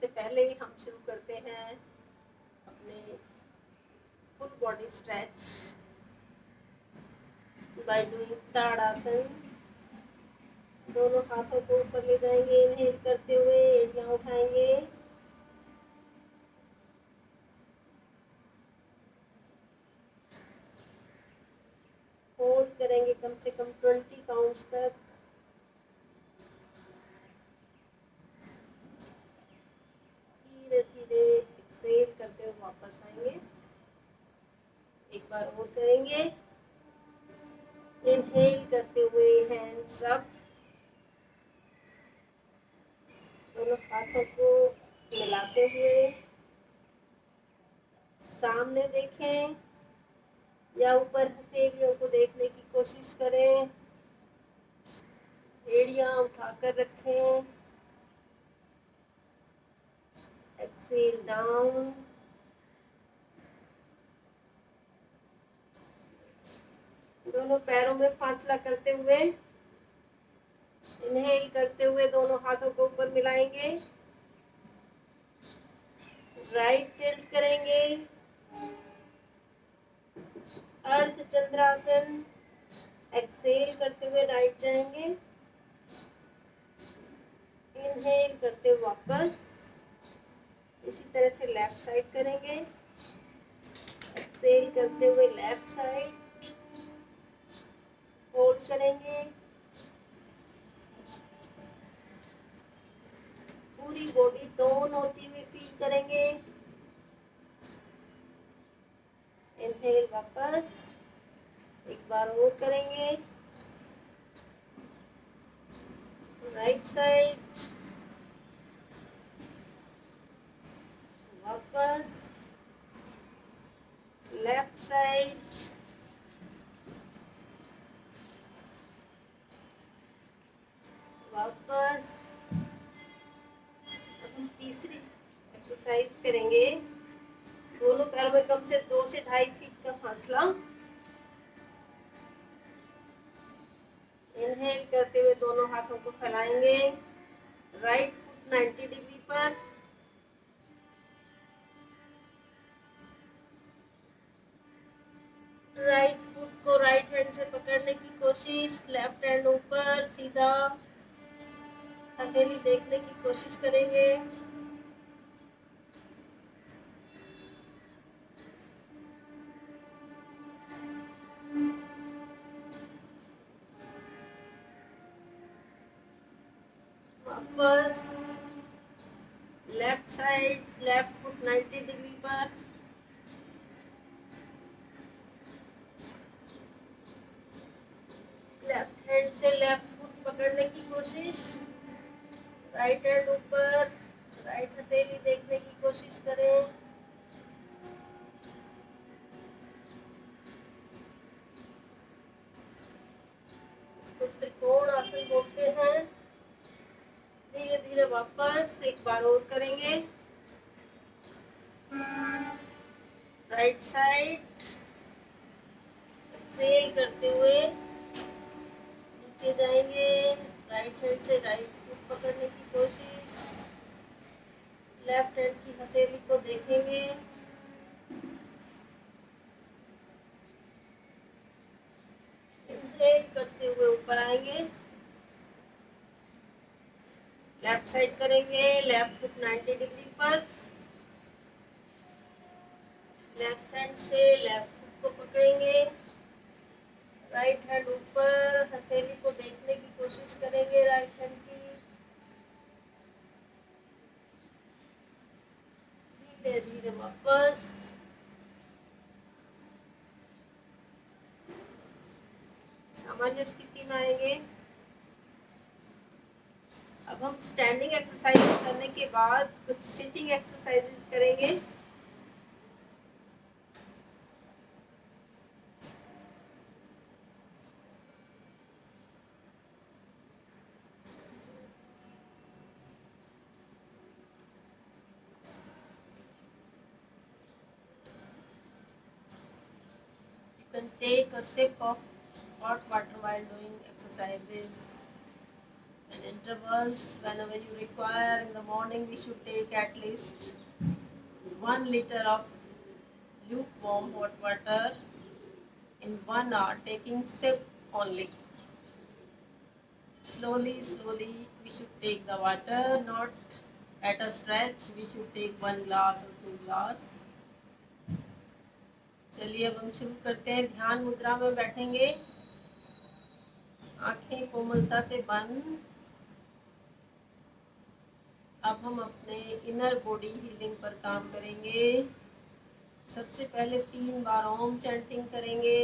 सबसे पहले हम शुरू करते हैं अपने full body stretch by doing Tadasana. दोनों हाथों को ऊपर ले जाएंगे, इनहेल करते हुए एड़ियां उठाएंगे, होल्ड करेंगे कम से कम 20 काउंट्स तक। धीरे धीरे एक्सेल करते हुए वापस आएंगे। एक बार और करेंगे, इनहेल करते हुए हैंड्स अप, दोनों हाथों को मिलाते हुए सामने देखें या ऊपर हथेलियों को देखने की कोशिश करें। एड़ियां उठाकर रखें, एक्सेल डाउन। दोनों पैरों में फासला करते हुए इनहेल करते हुए दोनों हाथों को ऊपर मिलाएंगे, राइट टिल्ट करेंगे, अर्ध चंद्रासन। एक्सेल करते हुए राइट जाएंगे, इनहेल करते हुए वापस। इसी तरह से लेफ्ट साइड करेंगे, एक्सेल करते हुए लेफ्ट साइड, होल्ड करेंगे, पूरी बॉडी टोन होती हुई फील करेंगे। इनहेल वापस, एक बार और करेंगे, राइट साइड वापस, लेफ्ट साइड वापस। अब हम तीसरी एक्सरसाइज करेंगे। दोनों पैरों में कम से 2 से 2.5 फीट का फासला। इनहेल करते हुए दोनों हाथों को फैलाएंगे, राइट फुट 90 डिग्री पर, राइट फुट को राइट हैंड से पकड़ने की कोशिश, लेफ्ट हैंड ऊपर सीधा, हथेली देखने की कोशिश करेंगे। वापस left side, left foot 90 degree पर, लेफ्ट हैंड से लेफ्ट फुट पकड़ने की कोशिश, राइट हैंड ऊपर, राइट हथेली देखने की कोशिश करें। इसको त्रिकोण आसन बोलते हैं। धीरे धीरे वापस एक बार और करेंगे, राइट साइड, एक्सेल करते हुए नीचे जाएंगे, राइट हैंड से राइट फुट पकड़ने की कोशिश, लेफ्ट हैंड की हथेली को देखेंगे, इनहेल करते हुए ऊपर आएंगे, लेफ्ट साइड करेंगे, लेफ्ट फुट 90 डिग्री पर, लेफ्ट हैंड से लेफ्ट फुट को पकड़ेंगे, राइट हैंड ऊपर, हथेली को देखने की कोशिश करेंगे राइट हैंड की। धीरे धीरे वापस, सामान्य स्थिति में आएंगे। अब हम स्टैंडिंग एक्सरसाइज करने के बाद कुछ सिटिंग एक्सरसाइजेस करेंगे। You can take a sip of hot water while doing exercises and in intervals. Whenever you require, in the morning we should take at least 1 liter of lukewarm hot water in 1 hour, taking sip only. Slowly, slowly we should take the water, not at a stretch. We should take 1 glass or 2 glass. चलिए अब हम शुरू करते हैं। ध्यान मुद्रा में बैठेंगे, आंखें कोमलता से बंद। अब हम अपने इनर बॉडी हीलिंग पर काम करेंगे। सबसे पहले 3 बार ओम चैंटिंग करेंगे।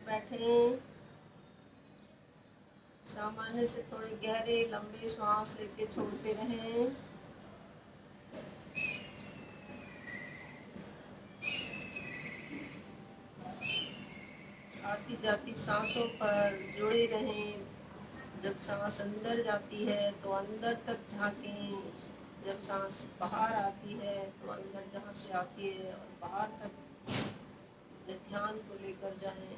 बैठें, सामान्य से थोड़े गहरे लंबे श्वास लेके छोड़ते रहें। आती जाती सांसों पर जुड़े रहें। जब सांस अंदर जाती है तो अंदर तक झांकें, जब सांस बाहर आती है तो अंदर जहाँ से आती है और बाहर तक ध्यान को लेकर जाएं।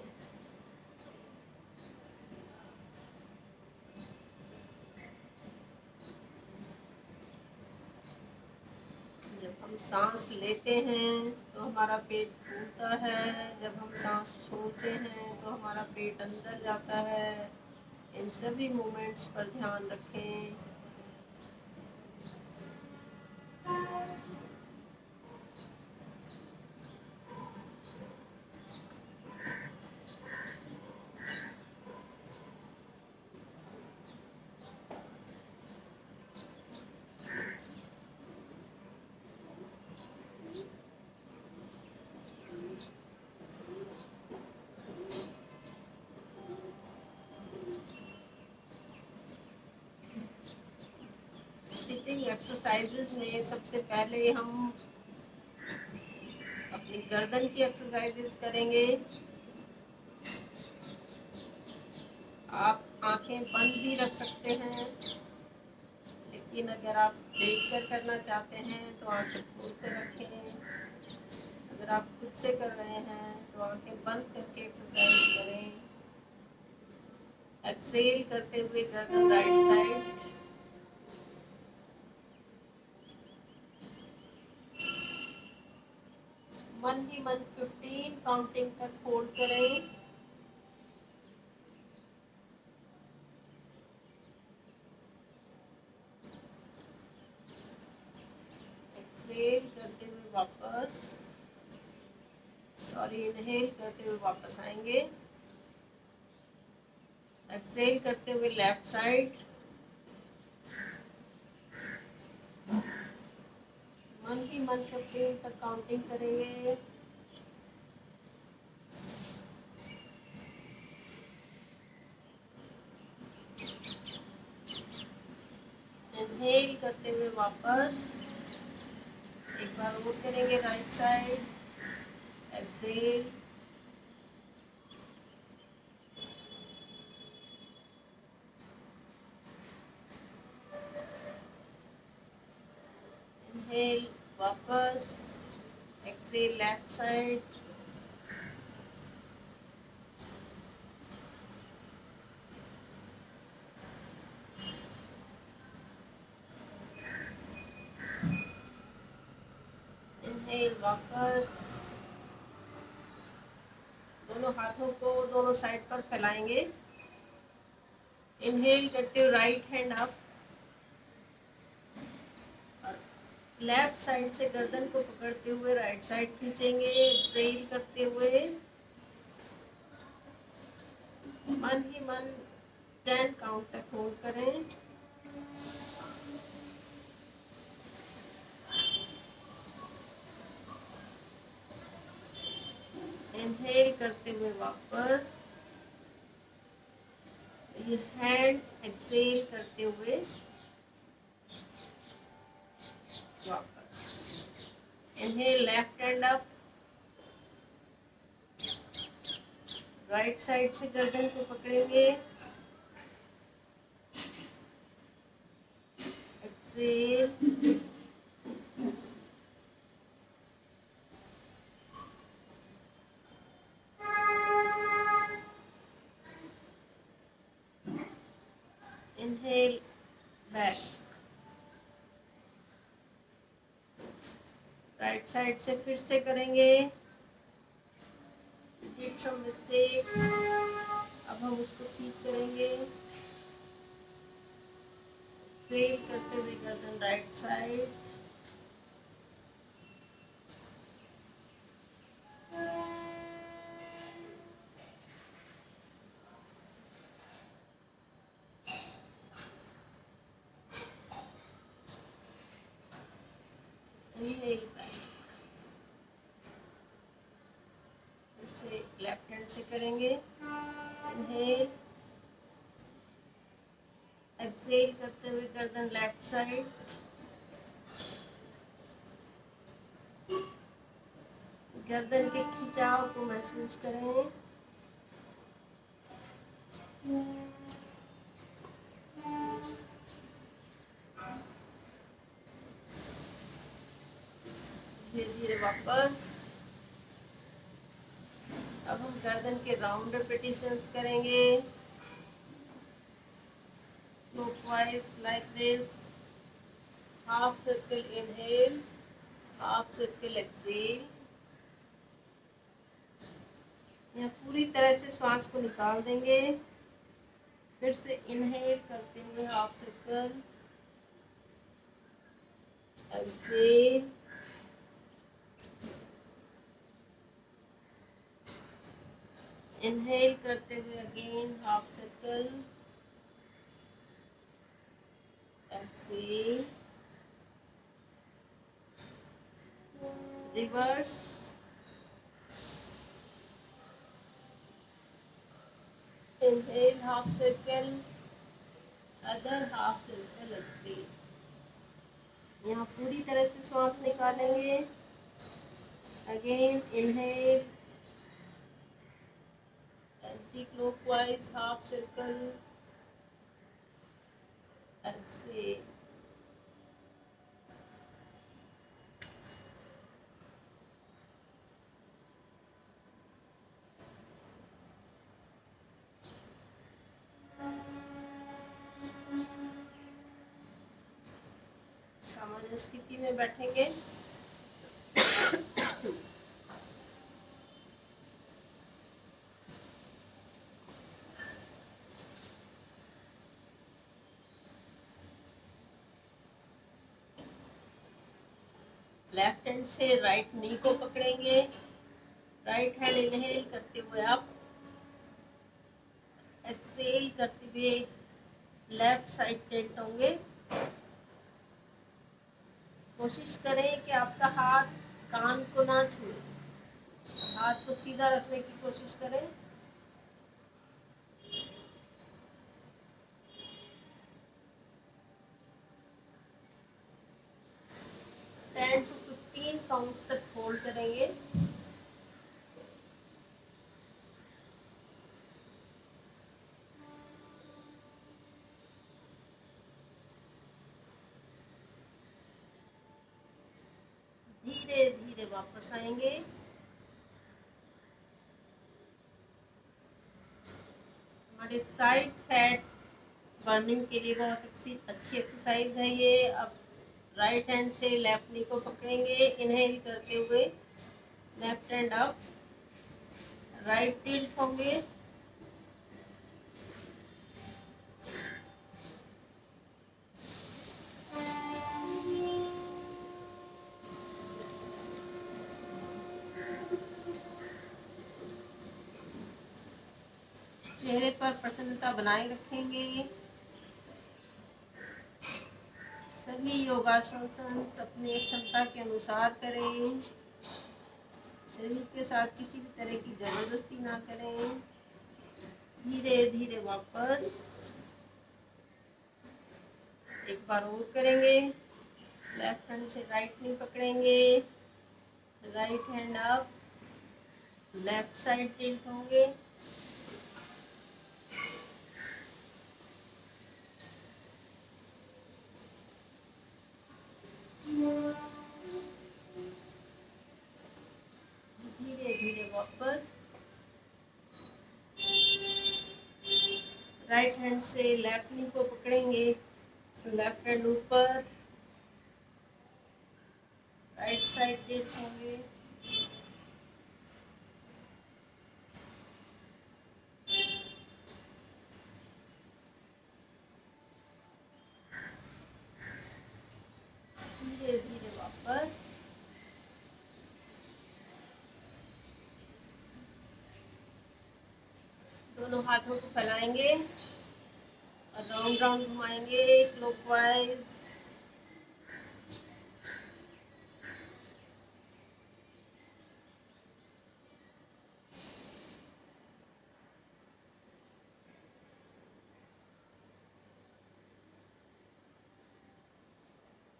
जब हम सांस लेते हैं तो हमारा पेट फूलता है, जब हम सांस छोड़ते हैं तो हमारा पेट अंदर जाता है। इन सभी मोमेंट्स पर ध्यान रखें। सिटिंग एक्सरसाइजेज में सबसे पहले हम अपनी गर्दन की एक्सरसाइजेज करेंगे। आप आंखें बंद भी रख सकते हैं, लेकिन अगर आप देख कर करना चाहते हैं तो आंखें खोल कर रखें। अगर आप खुद से कर रहे हैं तो आंखें बंद करके एक्सरसाइज करें। एक्सेल करते हुए गर्दन राइट साइड, मन ही मन 15 काउंटिंग तक होल्ड करें। एक्सेल करते हुए वापस, इनहेल करते हुए वापस आएंगे। एक्सेल करते हुए लेफ्ट साइड, मन ही मन 15 तक काउंटिंग करेंगे। इनहेल करते हुए वापस, एक बार और करेंगे राइट साइड। एक्सेल, इनहेल वापस, एक्सेल लेफ्ट साइड। इनहेल वापस, दोनों हाथों को दोनों साइड पर फैलाएंगे। इनहेल करते हुए right hand up, left side से गर्दन को पकड़ते हुए राइट साइड खींचेंगे, एक्सहेल करते हुए मन ही मन 10 काउंट तक होल्ड करें। इनहेल करते हुए वापस, ये हैंड एक्सहेल करते हुए वापस। Inhale left hand up, right side से गर्दन को पकड़ेंगे, exhale, inhale back, right side से फिर से करेंगे, डिड सम मिस्टेक, अब हम उसको ठीक करेंगे। एक्सहेल करते हुए गर्दन राइट साइड, इनहेल बैक, फिर से लेफ्ट हैंड से करेंगे, इनहेल, एक्सहेल करते हुए गर्दन लेफ्ट साइड, गर्दन के खिंचाव को महसूस करें। धीरे धीरे वापस। अब हम गर्दन के राउंड रेपिटेशंस करेंगे, clockwise like this, half circle inhale, half circle exhale। यहाँ पूरी तरह से श्वास को निकाल देंगे, फिर से इनहेल करते हुए हाफ सर्कल, एक्सहेल, इनहेल करते हुए again half circle, exhale, reverse, inhale half circle, other half circle, exhale. यहाँ पूरी तरह से श्वास निकालेंगे, again inhale, anti clockwise half circle, exhale, सामान्य स्थिति में बैठेंगे। लेफ्ट हैंड से राइट नी को पकड़ेंगे, राइट हैंड इनहेल करते हुए अप, एक्सहेल करते हुए लेफ्ट साइड टेंट होंगे। कोशिश करें कि आपका हाथ कान को ना छुए, हाथ को सीधा रखने की कोशिश करें। टेन टू 15 काउंट्स तक होल्ड करेंगे। धीरे धीरे वापस आएंगे। हमारे साइड फैट बर्निंग के लिए बहुत अच्छी एक्सरसाइज है ये। अब राइट हैंड से लेफ्ट नी को पकड़ेंगे, इनहेल करते हुए left hand up, right tilt होंगे, पर प्रसन्नता बनाए रखेंगे। सभी योगासन अपनी क्षमता के अनुसार करें। शरीर के साथ किसी भी तरह की जबरदस्ती ना करें। धीरे धीरे वापस एक बार और करेंगे। लेफ्ट हैंड से राइट नी पकड़ेंगे, right hand up, left side tilt होंगे। धीरे धीरे वापस राइट हैंड से लेफ्ट नी को पकड़ेंगे, तो लेफ्ट हैंड ऊपर, राइट साइड टिल्ट होंगे। धीरे धीरे वापस दोनों हाथों को फैलाएंगे और राउंड राउंड घुमाएंगे क्लॉकवाइज।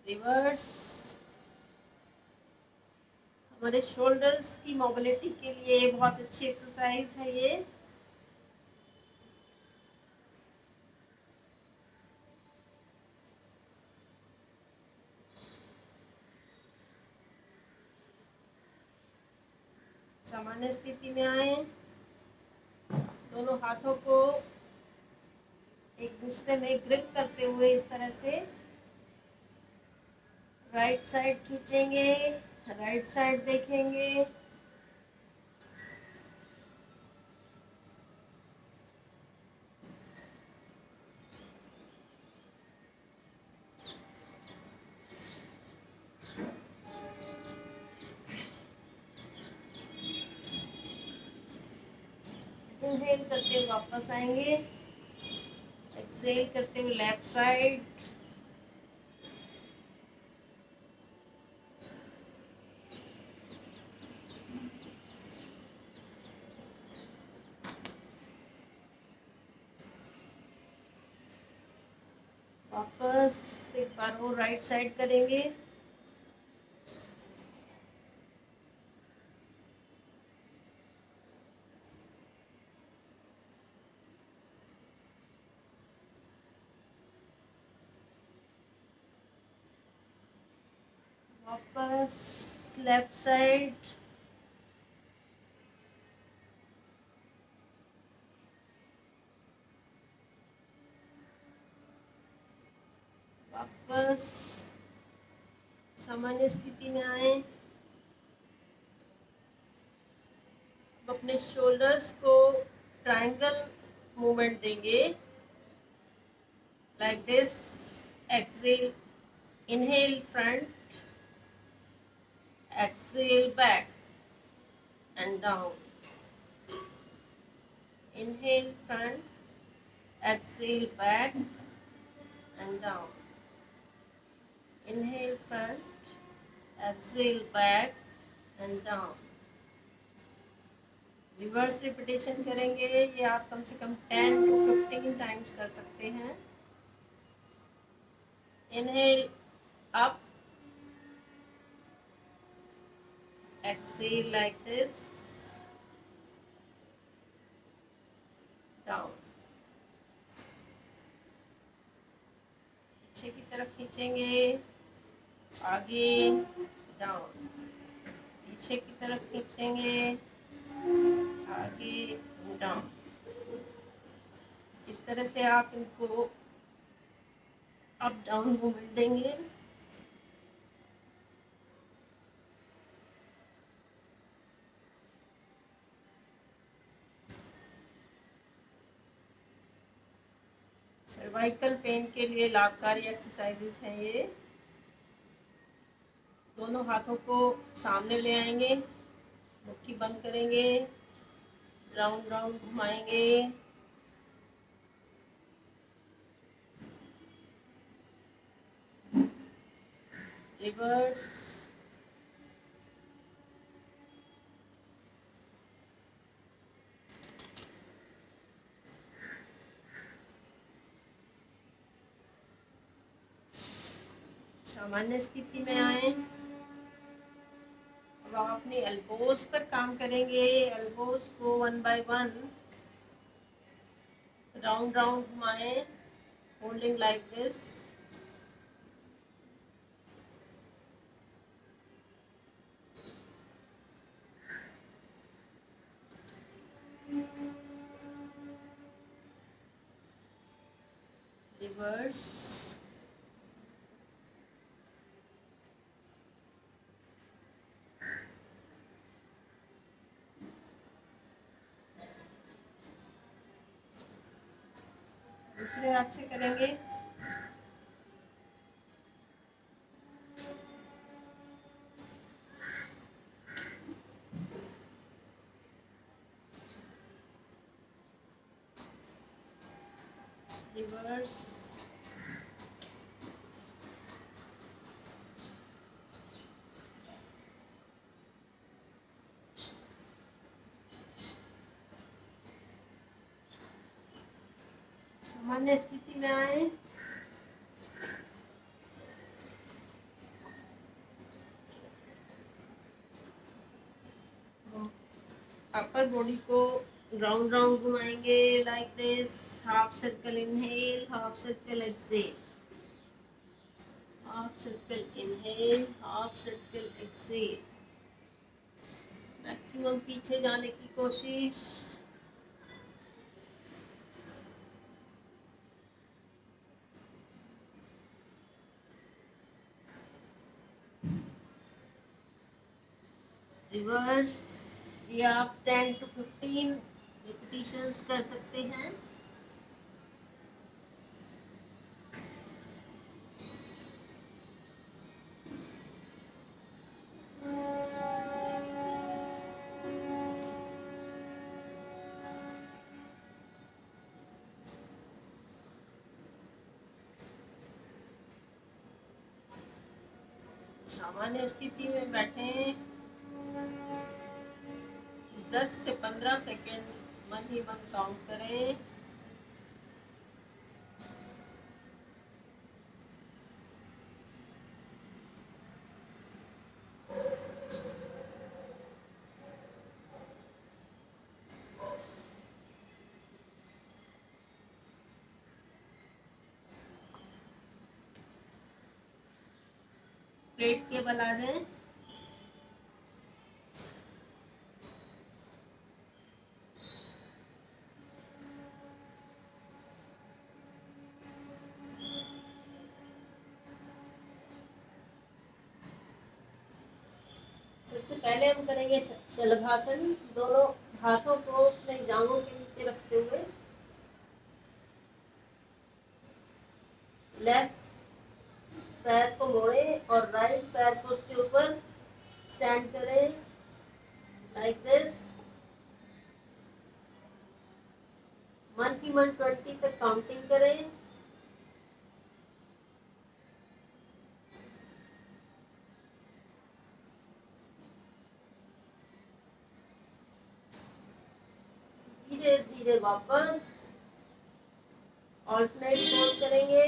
रिवर्स। हमारे शोल्डर्स की मोबिलिटी के लिए बहुत अच्छी एक्सरसाइज है ये। सामान्य स्थिति में आए, दोनों हाथों को एक दूसरे में ग्रिप करते हुए इस तरह से राइट साइड खींचेंगे, राइट साइड देखेंगे। इनहेल करते हुए वापस आएंगे, एक्सहेल करते हुए लेफ्ट साइड, वापस एक बार वो राइट साइड करेंगे। वापस लेफ्ट साइड, वापस सामान्य स्थिति में आए। अपने शोल्डर्स को ट्रायंगल मूवमेंट देंगे like this. Exhale, inhale front, exhale back and down. Inhale front, exhale back and down. Inhale front, exhale back and down. Reverse repetition करेंगे, ये आप कम से कम 10 to 15 टाइम्स कर सकते हैं। Inhale up, exhale like this, down. पीछे की तरफ खींचेंगे, आगे, डाउन। पीछे की तरफ खींचेंगे, आगे, डाउन। इस तरह से आप इनको अप डाउन मूवमेंट देंगे। सर्वाइकल पेन के लिए लाभकारी एक्सरसाइजेस हैं ये। दोनों हाथों को सामने ले आएंगे, मुट्ठी बंद करेंगे, राउंड राउंड घुमाएंगे, reverse, सामान्य स्थिति में आए। अब आप अपने एल्बोज पर काम करेंगे। एल्बोज को 1 by 1 राउंड राउंड घुमाएं, होल्डिंग लाइक दिस। रिवर्स, दूसरे हाथ से करेंगे। रिवर्स, सामान्य स्थिति में आए। अपर बॉडी को राउंड राउंड घुमाएंगे like this. Half circle inhale, half circle exhale, half circle inhale, half circle exhale. Maximum पीछे जाने की कोशिश। रिवर्स, ये आप 10 to 15 रिपीटिशंस कर सकते हैं। सामान्य स्थिति में बैठे। 10 से 15 सेकेंड मन ही मन काउंट करें। प्लेट के बल आ जाए। सबसे पहले हम करेंगे शलभासन। दोनों हाथों को अपने जांघों के नीचे रखते हुए लेफ्ट पैर को मोड़ें और राइट पैर को उसके ऊपर स्टैंड करें लाइक दिस। मन की मन 20 तक काउंटिंग करें। धीरे धीरे वापस ऑल्टरनेट पोज करेंगे।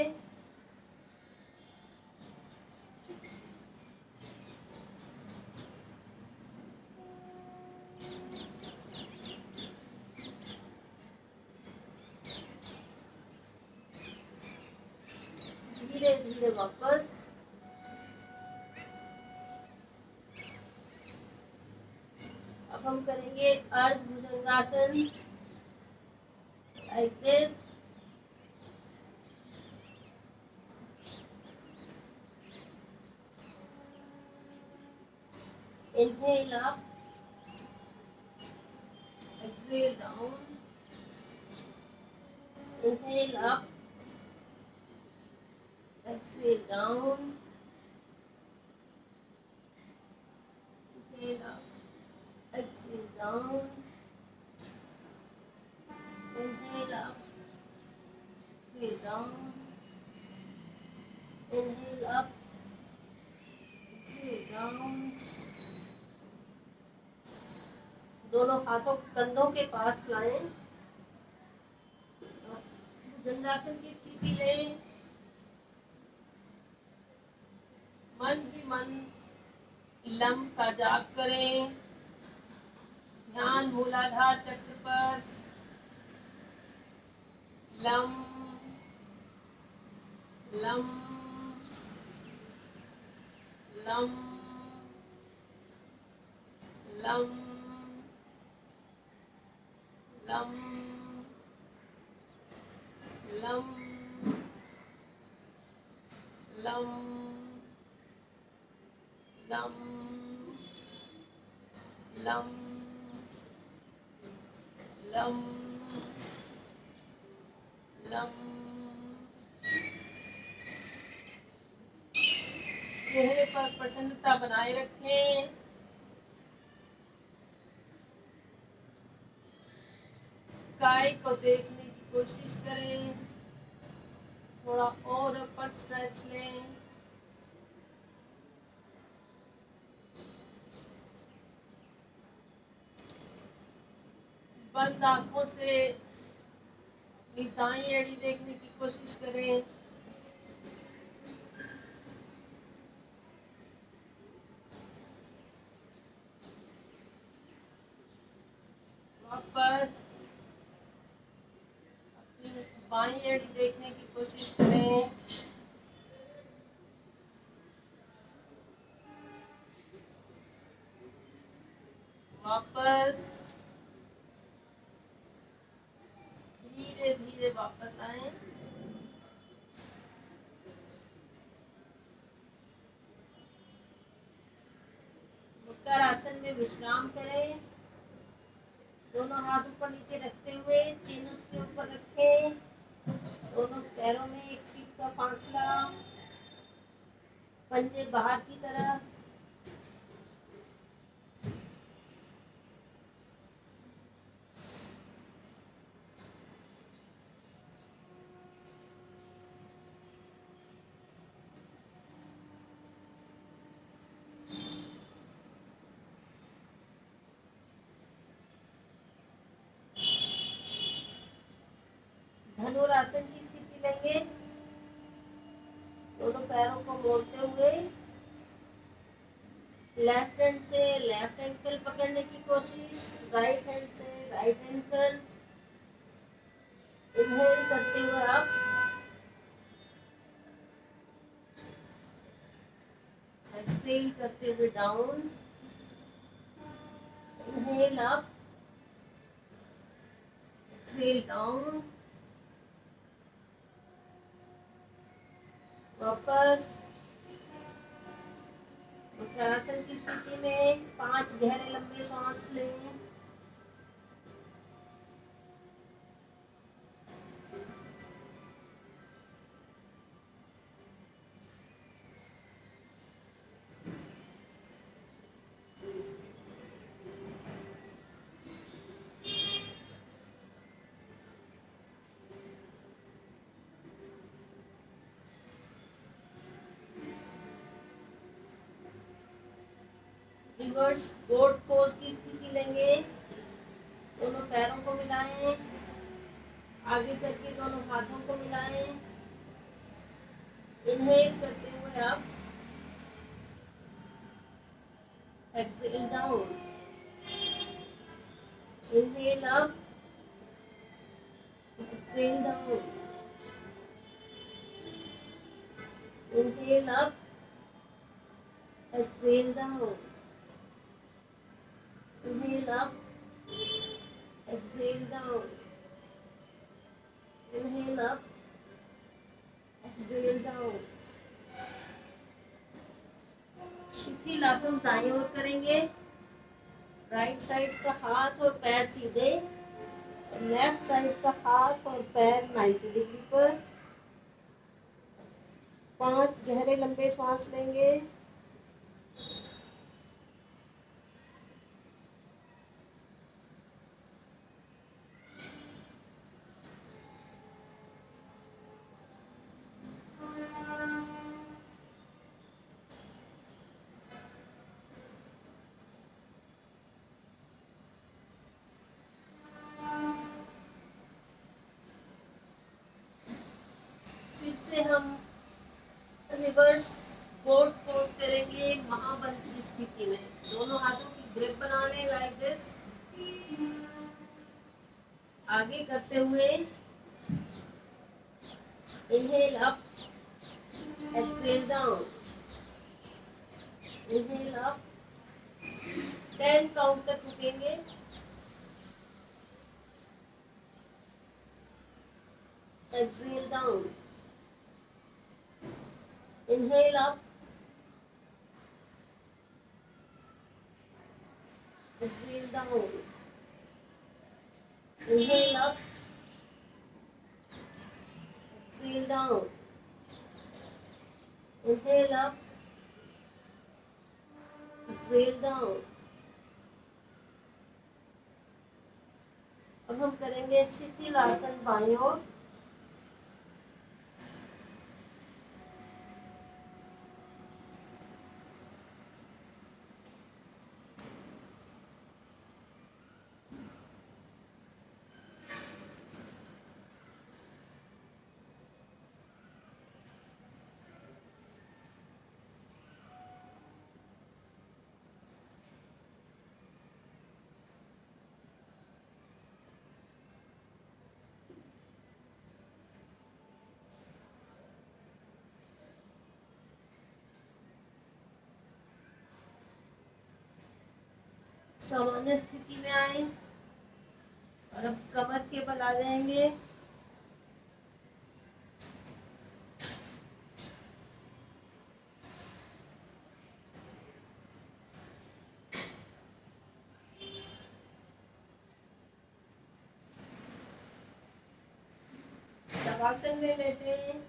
धीरे धीरे वापस। अब हम करेंगे Ardha Bhujangasana like this. Inhale up, exhale down. Inhale up, exhale down. Inhale up, exhale down. Inhale up, exhale down. Inhale up, down. दोनों हाथों कंधों के पास लाएं। भुजंगासन की स्थिति लें। मन ही मन लम का जाप करें। ध्यान मूलाधार चक्र पर। Lump lump lump lump lump lump lump lump lump lump lump. चेहरे पर प्रसन्नता बनाए रखें। स्काई को देखने की कोशिश करें। थोड़ा और अपर स्ट्रेच लें। बंद आंखों से दाईं एड़ी देखने की कोशिश करें। वापस अपनी बाईं एड़ी देखने की कोशिश करें। वापस धीरे धीरे वापस आए। मुक्तार आसन में विश्राम करें। दोनों हाथ ऊपर नीचे रखते हुए चिन्ह उसके ऊपर रखें। दोनों पैरों में 1 फीट का फासला। पंजे बाहर की तरफ। धनुरासन की स्थिति लेंगे। दोनों पैरों को मोड़ते हुए लेफ्ट हैंड से लेफ्ट एंकल पकड़ने की कोशिश। राइट हैंड से राइट एंकल। इनहेल करते हुए आप एक्सहेल करते हुए down. Inhale up, exhale down. वापस मुद्रासन की स्थिति में 5 गहरे लंबे सांस लें। रिवर्स बोट पोज की स्थिति लेंगे। दोनों पैरों को मिलाएं। आगे करके दोनों हाथों को मिलाएं। इनहेल करते हुए आप exhale down. Inhale up, exhale down. Inhale up, exhale down. Inhale up, exhale down. Inhale up, exhale down. शिथिल आसन दाईं ओर करेंगे। राइट साइड का हाथ और पैर सीधे। लेफ्ट साइड का हाथ और पैर 90 डिग्री पर। 5 गहरे लंबे सांस लेंगे। से हम रिवर्स बोर्ड पोज करेंगे महाबंद की स्थिति में। दोनों हाथों की ग्रिप बना लें लाइक दिस। आगे करते हुए inhale up, exhale down, inhale up, 10 count तक रुकेंगे, exhale down, inhale up, exhale down, inhale up, exhale down, inhale up, exhale down। अब हम करेंगे शिथिल आसन बाईं ओर। सामान्य स्थिति में आए और अब कमर के बल आ जाएंगे। शवासन में लेटे हैं।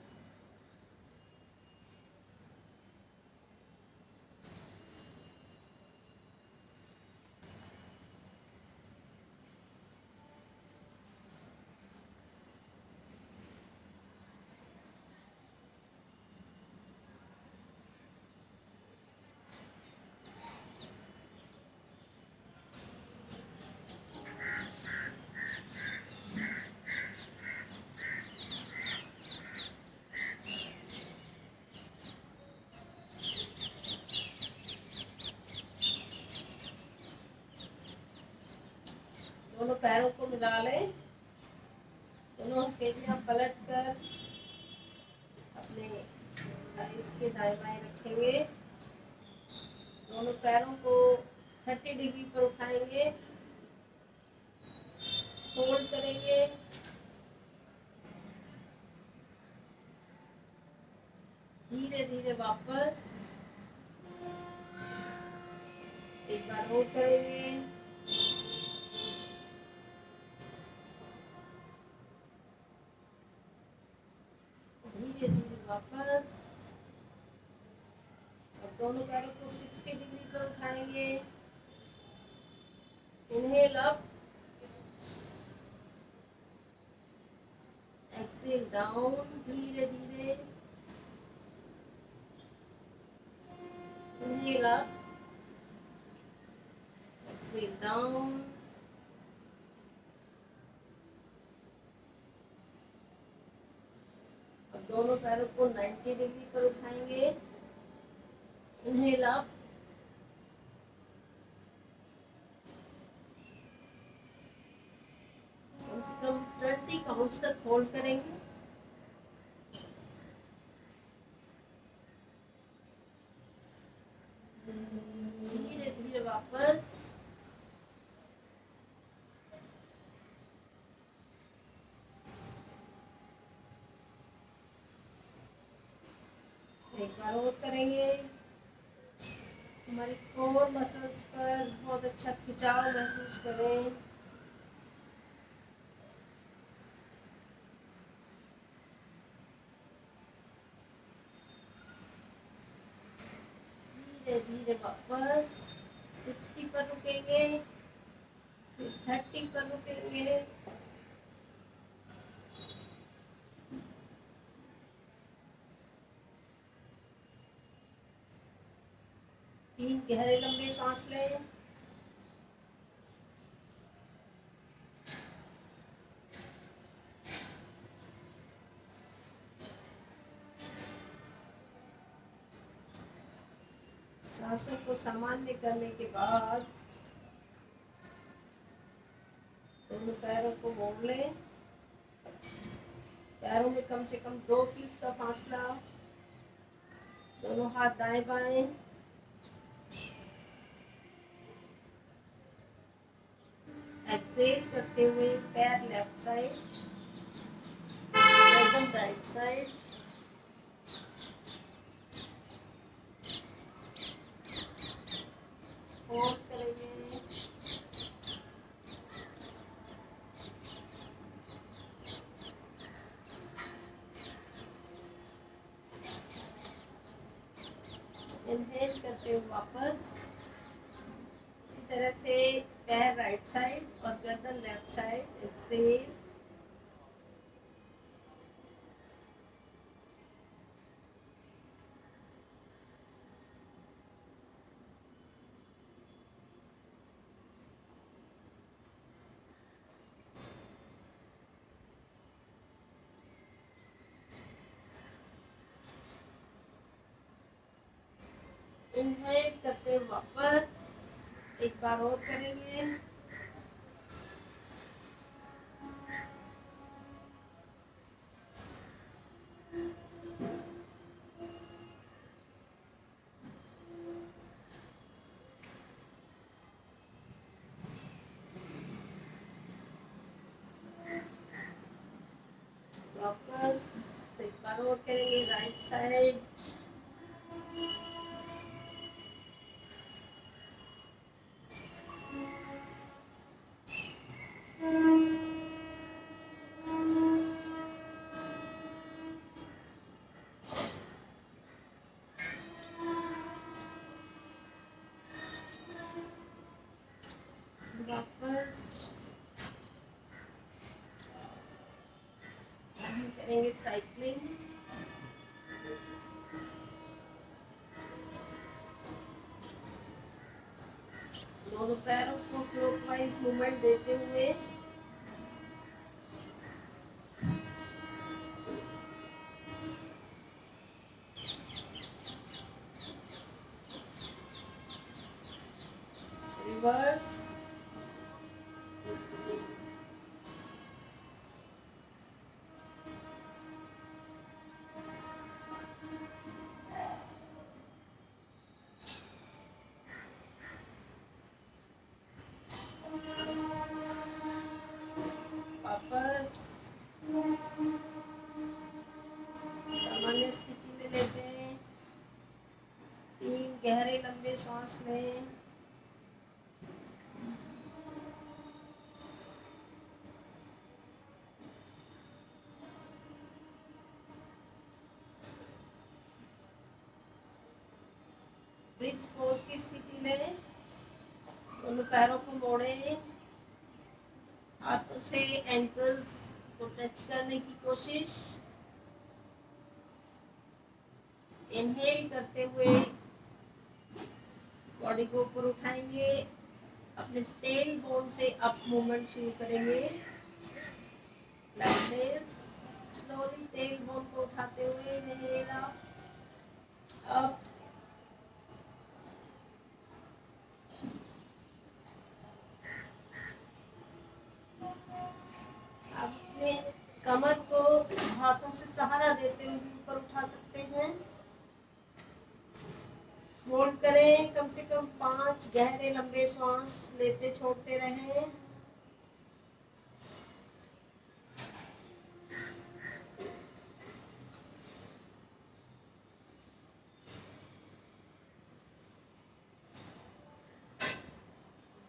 दोनों पैरों को मिला लें, दोनों हथेलियां पलट कर अपने इसके दाएं बाएं रखेंगे। दोनों पैरों को 30 डिग्री पर उठाएंगे, होल्ड करेंगे, धीरे धीरे वापस, एक बार होल्ड करेंगे, धीरे धीरे वापस। अब दोनों पैरों को 60 डिग्री पर उठाएंगे, इनहेल अप, एक्सहेल डाउन, धीरे धीरे, इनहेल अप, एक्सहेल डाउन। अब दोनों पैरों को 90 डिग्री पर उठाएंगे, इनहेल अप, कम से कम 20 काउंट्स तक होल्ड करेंगे। धीरे धीरे वापस, एक बार और करेंगे। हमारी कोर मसल्स पर बहुत अच्छा खिंचाव महसूस करें। धीरे धीरे वापस 60 पर रुकेंगे, फिर 30 पर रुकेंगे, तीन गहरे लंबे सांस लें। सांसों को सामान्य करने के बाद दोनों पैरों को मोड़ लें। पैरों में कम से कम 2 फीट का फासला। दोनों हाथ दाएं बाएं। एक्सेल करते हुए पैर लेफ्ट साइड, गर्दन राइट साइड। होल्ड करेंगे। इनहेल करते हुए वापस इसी तरह से पैर राइट साइड और गर्दन लेफ्ट साइड। एक्सेल। इनहेल करते हुए वापस एक बार और करेंगे। वापस एक बार और करेंगे राइट साइड। वापस हम करेंगे साइक्लिंग। दोनों पैरों को क्लॉकवाइज मूवमेंट देते हुए रिवर्स। वापस सामान्य स्थिति में लेते हैं। 3 गहरे लंबे सांस लें। ब्रिज पोज की स्थिति लें। दोनों पैरों को मोड़ें। हाथों से एंकल्स को टच करने की कोशिश। इनहेल करते हुए बॉडी को ऊपर उठाएंगे। अपने टेल बोन से अप मूवमेंट शुरू करेंगे। Like this. Slowly tail bone को उठाते हुए इनहेल अप। अपने कमर को हाथों से सहारा देते हुए ऊपर उठा सकते हैं। होल्ड करें। कम से कम 5 गहरे लंबे सांस लेते छोड़ते रहें।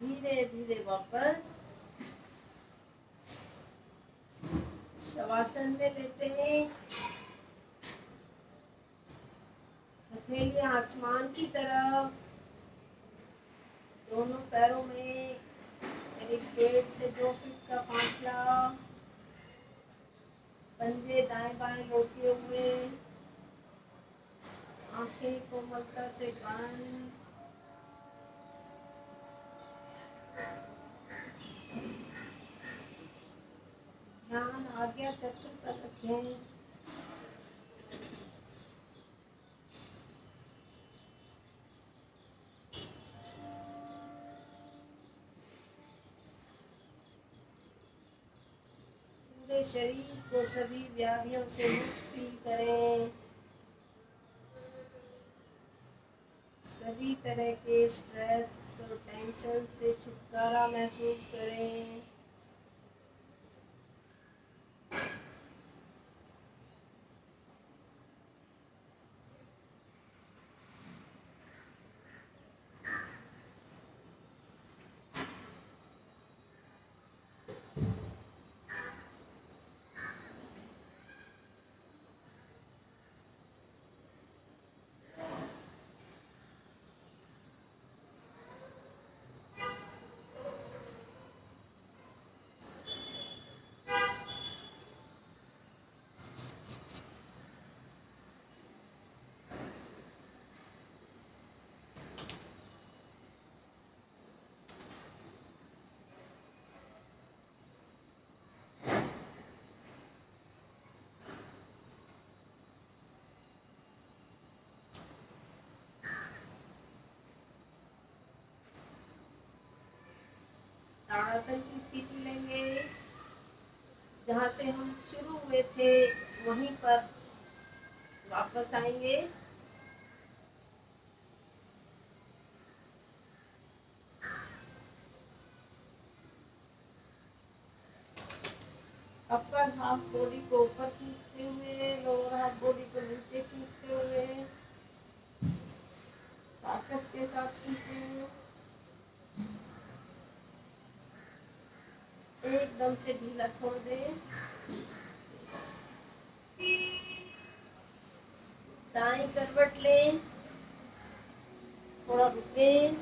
धीरे धीरे वापस शवासन में लेटे हैं। हथेली आसमान की तरफ। दोनों पैरों में करीब 1.5 से 2 फीट का फासला। पंजे दाएं बाएं लौटे हुए। आंखें कोमलता से बंद। ध्यान आज्ञा चक्र पर रखें। अपने शरीर को सभी व्याधियों से मुक्त फील करें। सभी तरह के स्ट्रेस और टेंशन से छुटकारा महसूस करें। ताड़ासन की स्थिति लेंगे। जहाँ से हम शुरू हुए थे वहीं पर वापस आएंगे। अपर हाफ बॉडी को ऊपर खींचते हुए, लोअर हाफ बॉडी को नीचे खींचते हुए ताकत के साथ खींचें। एकदम से ढीला छोड़ दें। दाएं करवट लें, थोड़ा रुकें।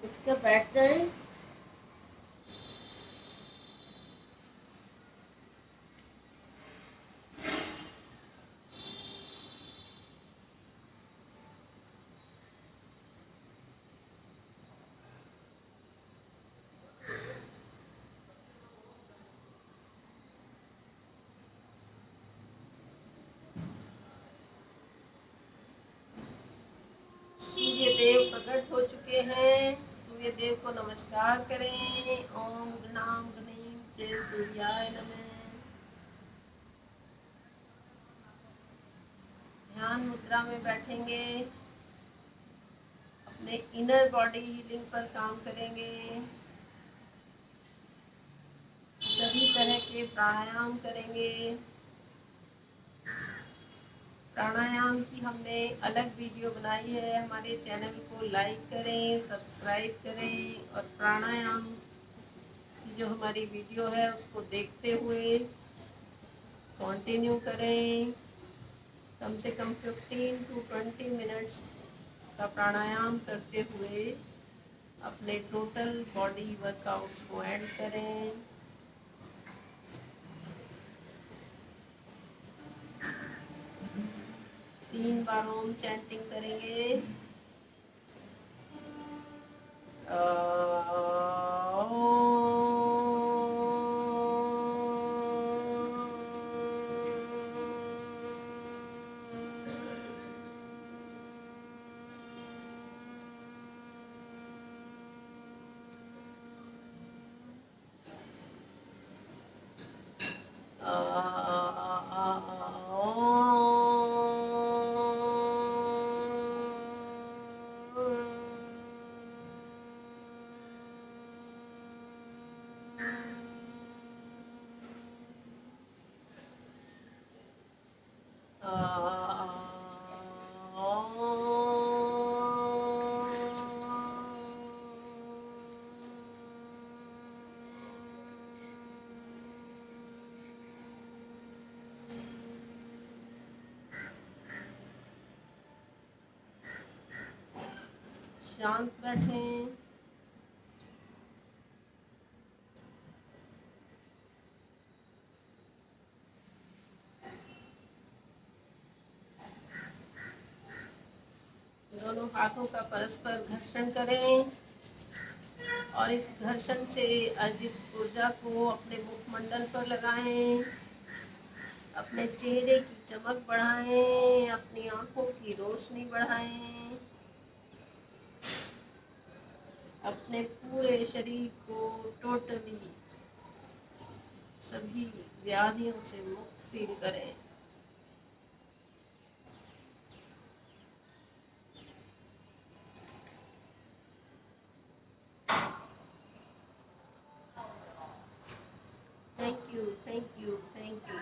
उठकर बैठ जाएं। सूर्य देव प्रकट हो चुके हैं। सूर्य देव को नमस्कार करें। ओम गणाम गणीम जय सूर्याय नमः। ध्यान मुद्रा में बैठेंगे। अपने इनर बॉडी हीलिंग पर काम करेंगे। सभी तरह के प्राणायाम करेंगे। प्राणायाम की हमने अलग वीडियो बनाई है। हमारे चैनल को लाइक करें, सब्सक्राइब करें और प्राणायाम की जो हमारी वीडियो है उसको देखते हुए कंटिन्यू करें। कम से कम 15 to 20 मिनट्स का प्राणायाम करते हुए अपने टोटल बॉडी वर्कआउट को ऐड करें। तीन बार ओम चैंटिंग करेंगे। शांत बैठें। दोनों हाथों का परस्पर घर्षण करें और इस घर्षण से अर्जित ऊर्जा को अपने मुखमंडल पर लगाएं। अपने चेहरे की चमक बढ़ाएं, अपनी आंखों की रोशनी बढ़ाएं, अपने पूरे शरीर को टोटली सभी व्याधियों से मुक्त फील करें। Thank you, thank you, thank you.